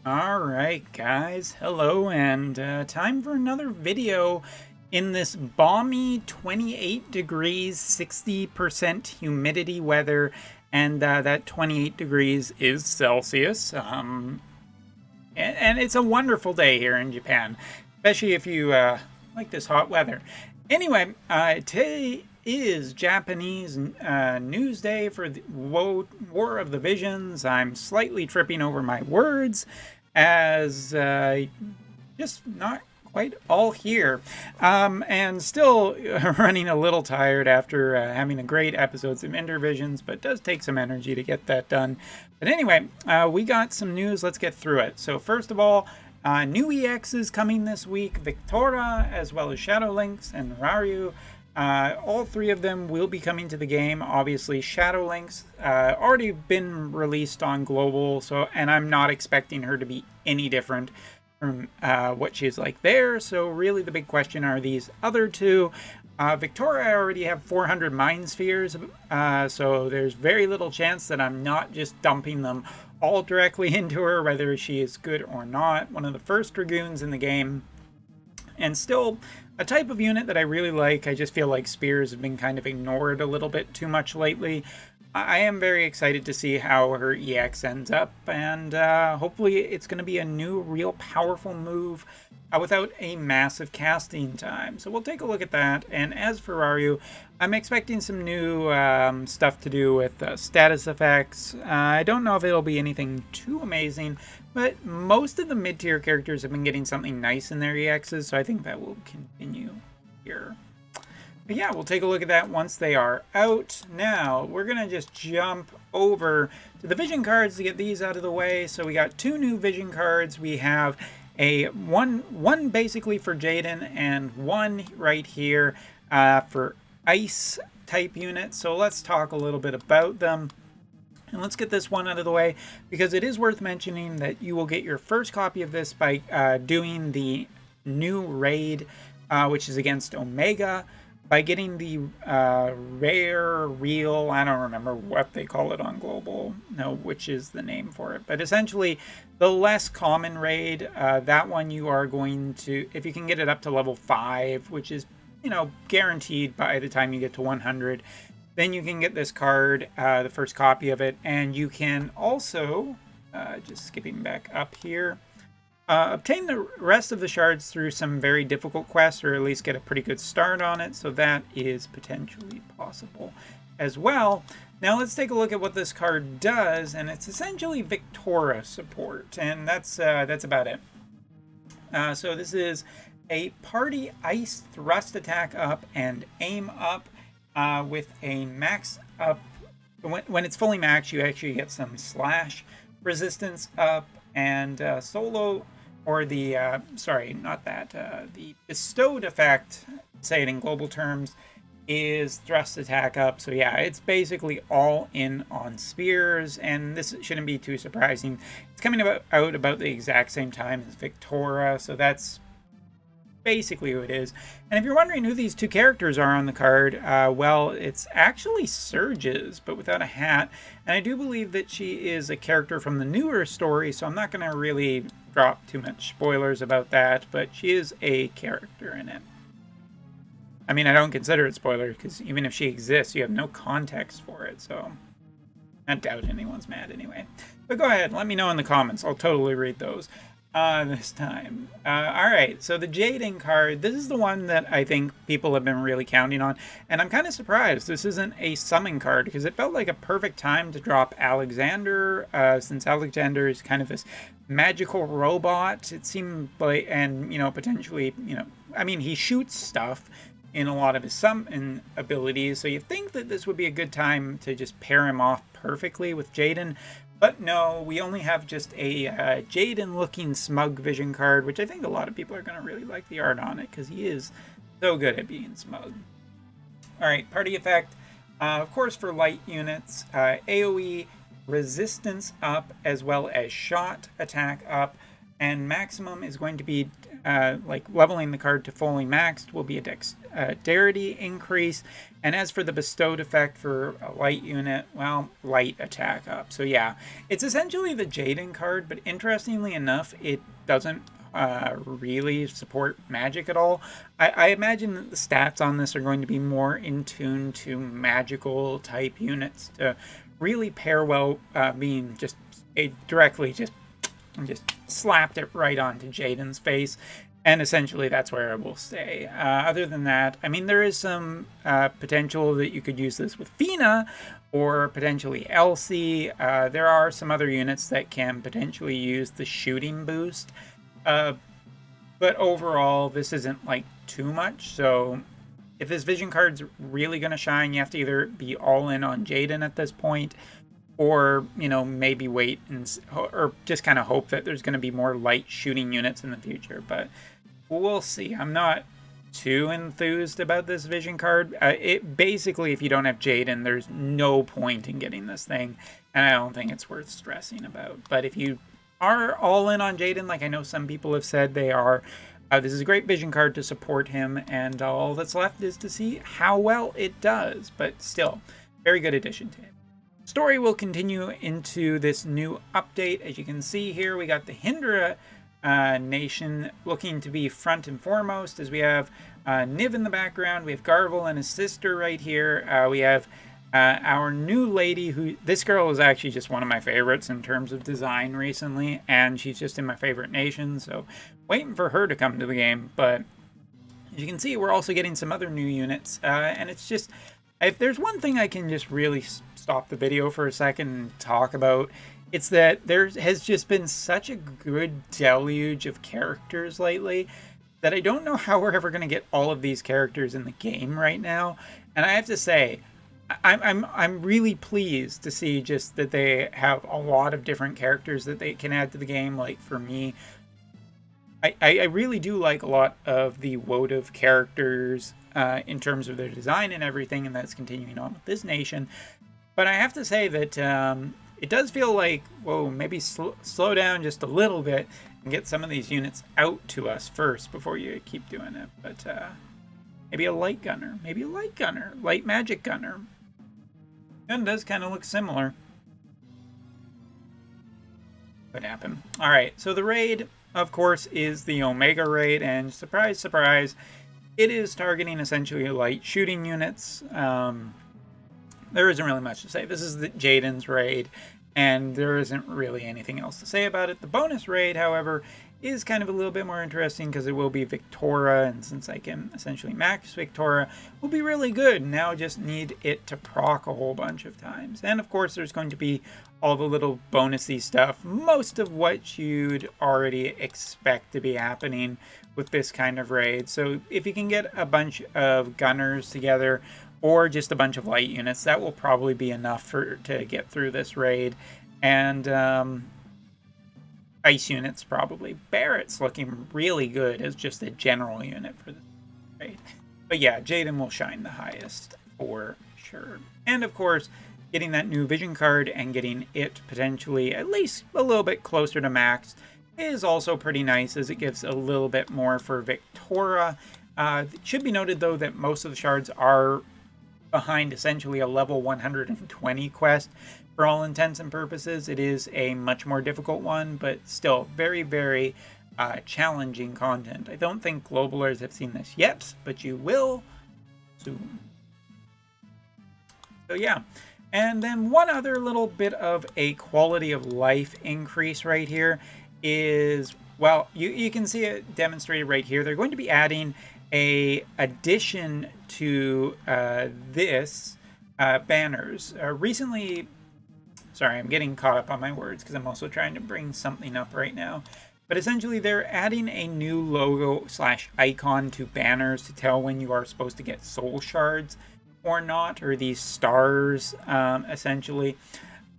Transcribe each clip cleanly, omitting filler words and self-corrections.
Alright guys, hello, and time for another video in this balmy 28 degrees 60% humidity weather, and that 28 degrees is Celsius, and it's a wonderful day here in Japan, especially if you like this hot weather. Anyway, today is Japanese news day for the War of the Visions. I'm slightly tripping over my words as just not quite all here, and still running a little tired after having a great episodes of Intervisions, but it does take some energy to get that done. But anyway, we got some news. Let's get through it. So first of all, new EXs coming this week: Victora, as well as Shadow Lynx and Raryu. All three of them will be coming to the game. Obviously, Shadow Lynx already been released on global, and I'm not expecting her to be any different from what she's like there. So really, the big question are these other two. Victoria, I already have 400 Mind Spheres, so there's very little chance that I'm not just dumping them all directly into her, whether she is good or not. One of the first Dragoons in the game, and still a type of unit that I really like. I just feel like Spears have been kind of ignored a little bit too much lately. I am very excited to see how her EX ends up, and hopefully it's going to be a new, real powerful move without a massive casting time. So we'll take a look at that. And as for Raryu, I'm expecting some new stuff to do with status effects. I don't know if it'll be anything too amazing, but most of the mid-tier characters have been getting something nice in their EXs, so I think that will continue here. But yeah, we'll take a look at that once they are out. Now, we're going to just jump over to the vision cards to get these out of the way. So we got two new vision cards. We have one basically for Jaden, and one right here for ice type units. So let's talk a little bit about them. And let's get this one out of the way, because it is worth mentioning that you will get your first copy of this by doing the new raid, which is against Omega, by getting the real, I don't remember what they call it on global, no, which is the name for it, but essentially the less common raid. That one you are going to, if you can get it up to level 5, which is, you know, guaranteed by the time you get to 100, then you can get this card, the first copy of it. And you can also, just skipping back up here, obtain the rest of the shards through some very difficult quests, or at least get a pretty good start on it. So that is potentially possible as well. Now let's take a look at what this card does, and it's essentially Victora support, and that's about it. So this is a party ice thrust attack up and aim up. With a max up, when it's fully maxed, you actually get some slash resistance up, and solo, or the sorry, not that, the bestowed effect, say it in global terms, is thrust attack up. So yeah, it's basically all in on spears, and this shouldn't be too surprising. It's coming out about the exact same time as Victora, so that's basically who it is. And if you're wondering who these two characters are on the card, well, it's actually Surges, but without a hat. And I do believe that she is a character from the newer story, so I'm not going to really drop too much spoilers about that, but she is a character in it. I mean, I don't consider it spoiler, because even if she exists, you have no context for it, so I doubt anyone's mad anyway. But go ahead, let me know in the comments. I'll totally read those. This time. Alright, so the Jaden card, this is the one that I think people have been really counting on, and I'm kind of surprised this isn't a summon card, because it felt like a perfect time to drop Alexander, since Alexander is kind of this magical robot. It seemed like, and, you know, potentially, you know, I mean, he shoots stuff in a lot of his summon abilities, so you think that this would be a good time to just pair him off perfectly with Jaden. But no, we only have just a Jaden-looking smug vision card, which I think a lot of people are going to really like the art on it, because he is so good at being smug. Alright, party effect. Of course, for light units, AoE resistance up, as well as shot attack up, and maximum is going to be like leveling the card to fully maxed will be a dexterity increase. And as for the bestowed effect for a light unit, well, light attack up. So yeah, it's essentially the Jaden card, but interestingly enough, it doesn't really support magic at all. I imagine that the stats on this are going to be more in tune to magical type units to really pair well, being just directly just slapped it right onto Jaden's face, and essentially that's where it will stay. Other than that, I mean, there is some potential that you could use this with Fina or potentially Elsie. There are some other units that can potentially use the shooting boost, but overall, this isn't like too much. So if this vision card's really going to shine, you have to either be all in on Jaden at this point, or, you know, maybe wait or just kind of hope that there's going to be more light shooting units in the future. But we'll see. I'm not too enthused about this vision card. It basically, if you don't have Jaden, there's no point in getting this thing, and I don't think it's worth stressing about. But if you are all in on Jaden, like I know some people have said they are, this is a great vision card to support him, and all that's left is to see how well it does. But still, very good addition to him. Story will continue into this new update. As you can see here, we got the Hindra nation looking to be front and foremost, as we have Niv in the background. We have Garvel and his sister right here. We have our new lady, who, this girl is actually just one of my favorites in terms of design recently, and she's just in my favorite nation, so waiting for her to come to the game. But as you can see, we're also getting some other new units, and it's just, if there's one thing I can just really stop the video for a second and talk about, it's that there has just been such a good deluge of characters lately that I don't know how we're ever going to get all of these characters in the game right now. And I have to say, I'm really pleased to see just that they have a lot of different characters that they can add to the game. Like, for me, I really do like a lot of the Wotv characters in terms of their design and everything, and that's continuing on with this nation. But I have to say that it does feel like, whoa, maybe slow down just a little bit and get some of these units out to us first before you keep doing it. But maybe a light gunner, light magic gunner. Gun does kind of look similar. What happened? All right, so the raid, of course, is the Omega raid, and surprise, surprise, it is targeting essentially light shooting units. There isn't really much to say. This is the Jaden's raid, and there isn't really anything else to say about it. The bonus raid, however, is kind of a little bit more interesting because it will be Victoria, and since I can essentially max Victoria, will be really good. Now I just need it to proc a whole bunch of times. And of course, there's going to be all the little bonusy stuff, most of what you'd already expect to be happening with this kind of raid. So if you can get a bunch of gunners together, or just a bunch of light units, that will probably be enough to get through this raid. And ice units probably. Barrett's looking really good as just a general unit for this raid. But yeah, Jaden will shine the highest for sure. And of course, getting that new vision card and getting it potentially at least a little bit closer to max is also pretty nice, as it gives a little bit more for Victoria. It should be noted, though, that most of the shards are behind essentially a level 120 quest. For all intents and purposes, it is a much more difficult one, but still very, very challenging content. I don't think globalers have seen this yet, but you will soon. So yeah, and then one other little bit of a quality of life increase right here is, well, you can see it demonstrated right here. They're going to be adding a addition to this banners. Recently, sorry, I'm getting caught up on my words because I'm also trying to bring something up right now. But essentially, they're adding a new logo / icon to banners to tell when you are supposed to get soul shards or not, or these stars, essentially.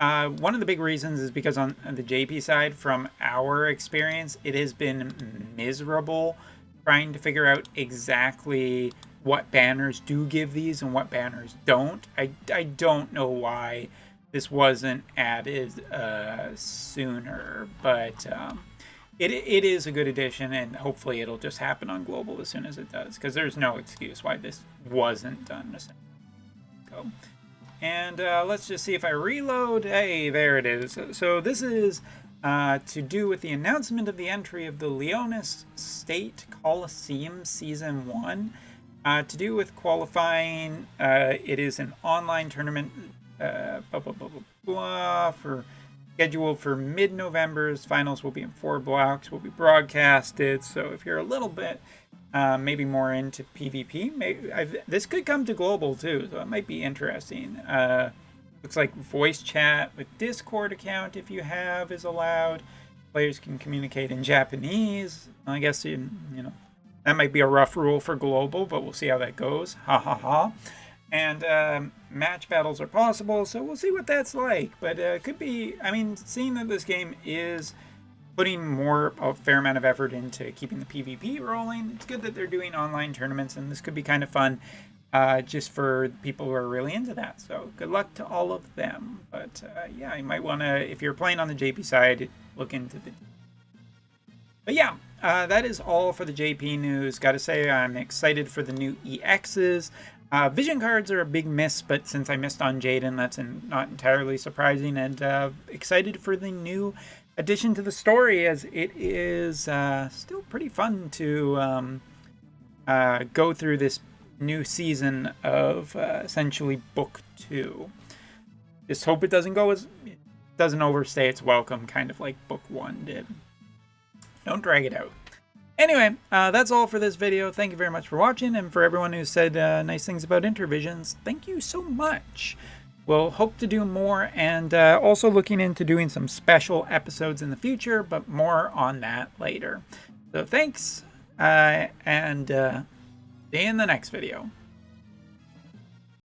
One of the big reasons is because on the JP side, from our experience, it has been miserable trying to figure out exactly what banners do give these and what banners don't. I don't know why this wasn't added sooner, but it is a good addition, and hopefully it'll just happen on global as soon as it does, because there's no excuse why this wasn't done a second ago. And let's just see if I reload. Hey, there it is. So this is to do with the announcement of the entry of the Leonis State Coliseum Season 1. To do with qualifying, it is an online tournament for scheduled for mid-November's. Finals will be in 4 blocks, will be broadcasted. So if you're a little bit maybe more into PvP, this could come to global too, so it might be interesting. Looks like voice chat with Discord account, if you have, is allowed. Players can communicate in Japanese. I guess you know that might be a rough rule for global, but we'll see how that goes. Ha ha ha. And match battles are possible, so we'll see what that's like. But it could be, I mean, seeing that this game is putting a fair amount of effort into keeping the PvP rolling, it's good that they're doing online tournaments, and this could be kind of fun just for people who are really into that. So good luck to all of them. But yeah, you might want to, if you're playing on the JP side, look into the... But yeah, that is all for the JP news. Gotta say, I'm excited for the new EXs. Vision cards are a big miss, but since I missed on Jaden, that's not entirely surprising. And excited for the new addition to the story, as it is still pretty fun to go through this new season of essentially book 2. Just hope it doesn't overstay its welcome, kind of like book 1 did. Don't drag it out. Anyway, that's all for this video. Thank you very much for watching, and for everyone who said nice things about Intervisions, thank you so much. We'll hope to do more, and also looking into doing some special episodes in the future, but more on that later. So thanks, and see you in the next video.